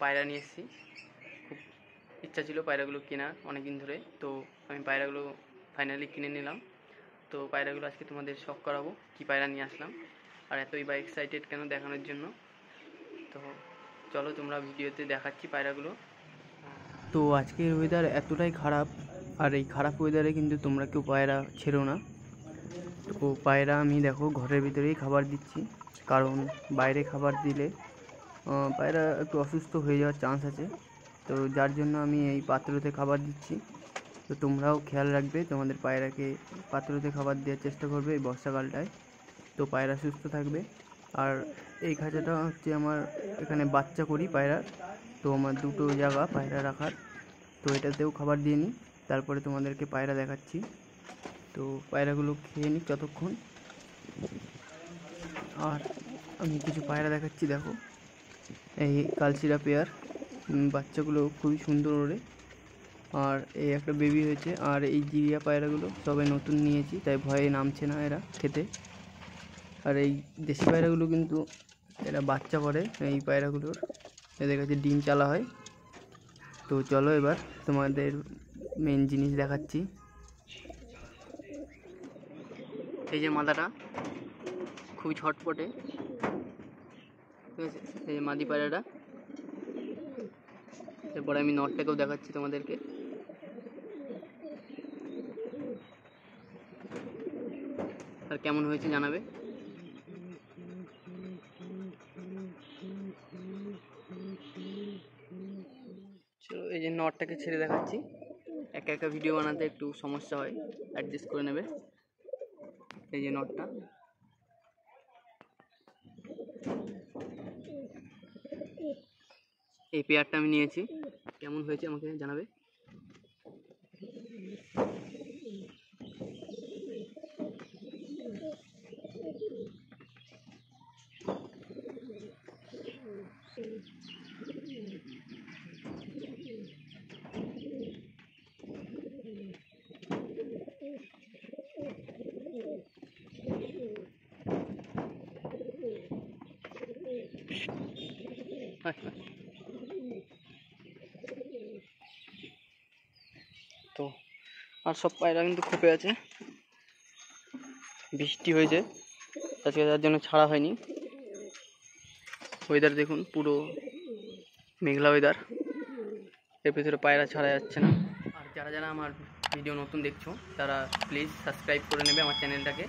পায়রা নিয়ে এসেছি। খুব ইচ্ছা ছিল পায়রাগুলো কেনার অনেক দিন ধরে, তো আমি পায়রাগুলো ফাইনালি কিনে নিলাম। তো পায়রাগুলো আজকে তোমাদের শখ করাবো কি পায়রা নিয়ে আসলাম, আর এতই বা এক্সাইটেড কেন দেখানোর জন্য। তো চলো তোমরা ভিডিওতে দেখাচ্ছি পায়রাগুলো। তো আজকের ওয়েদার এতটাই খারাপ, আর এই খারাপ ওয়েদারে কিন্তু তোমরা কেউ পায়রা ছেড়ো না। তো পায়রা আমি দেখো ঘরের ভিতরেই খাবার দিচ্ছি, কারণ বাইরে খাবার দিলে পায়রা একটু অসুস্থ হয়ে যাওয়ার চান্স আছে। তো যার জন্য আমি এই পাত্রতে খাবার দিচ্ছি। তো তোমরাও খেয়াল রাখবে, তোমাদের পায়রাকে পাত্রতে খাবার দেওয়ার চেষ্টা করবে এই বর্ষাকালটায়, তো পায়রা সুস্থ থাকবে। আর এই খাঁচাটা হচ্ছে আমার, এখানে বাচ্চা করি পায়রার, তো আমার দুটো জায়গা পায়রা রাখার, তো এটাতেও খাবার দিয়ে নিই, তারপরে তোমাদেরকে পায়রা দেখাচ্ছি। তো পায়রাগুলো খেয়ে নিই ততক্ষণ। আর আমি কিছু পায়রা দেখাচ্ছি, দেখো এই কালচিরা পেয়ার, বাচ্চাগুলো খুবই সুন্দর ওড়ে। আর এই একটা বেবি হয়েছে। আর এই জিরিয়া পায়রাগুলো সবে নতুন নিয়েছি, তাই ভয়ে নামছে না এরা খেতে। আর এই দেশি পায়রাগুলো কিন্তু এরা বাচ্চা করে, এই পায়রাগুলোর এদের কাছে ডিম চালা হয়। তো চলো এবার তোমাদের মেন জিনিস দেখাচ্ছি। এই যে মাদাটা খুবই ছটপটে, ঠিক আছে, এই যে মাদি পায়রাটা। এরপরে আমি নটটাকেও দেখাচ্ছি তোমাদেরকে। আর কেমন হয়েছে জানাবে। চলো এই যে নটটাকে ছেড়ে দেখাচ্ছি। একা একা ভিডিও বানাতে একটু সমস্যা হয়, অ্যাডজাস্ট করে নেবে। এই যে নটটা, এই পেয়ারটা আমি নিয়েছি, কেমন হয়েছে আমাকে জানাবে। তো আর সব পায়রা কিন্তু খোপে আছে, বৃষ্টি হয়েছে আজকে, তার জন্য ছাড়া হয়নি। ওয়েদার দেখুন, পুরো মেঘলা ওয়েদার, এর ভিতরে পায়রা ছাড়া যাচ্ছে না। আর যারা যারা আমার ভিডিও নতুন দেখছো তারা প্লিজ সাবস্ক্রাইব করে নেবে আমার চ্যানেলটাকে।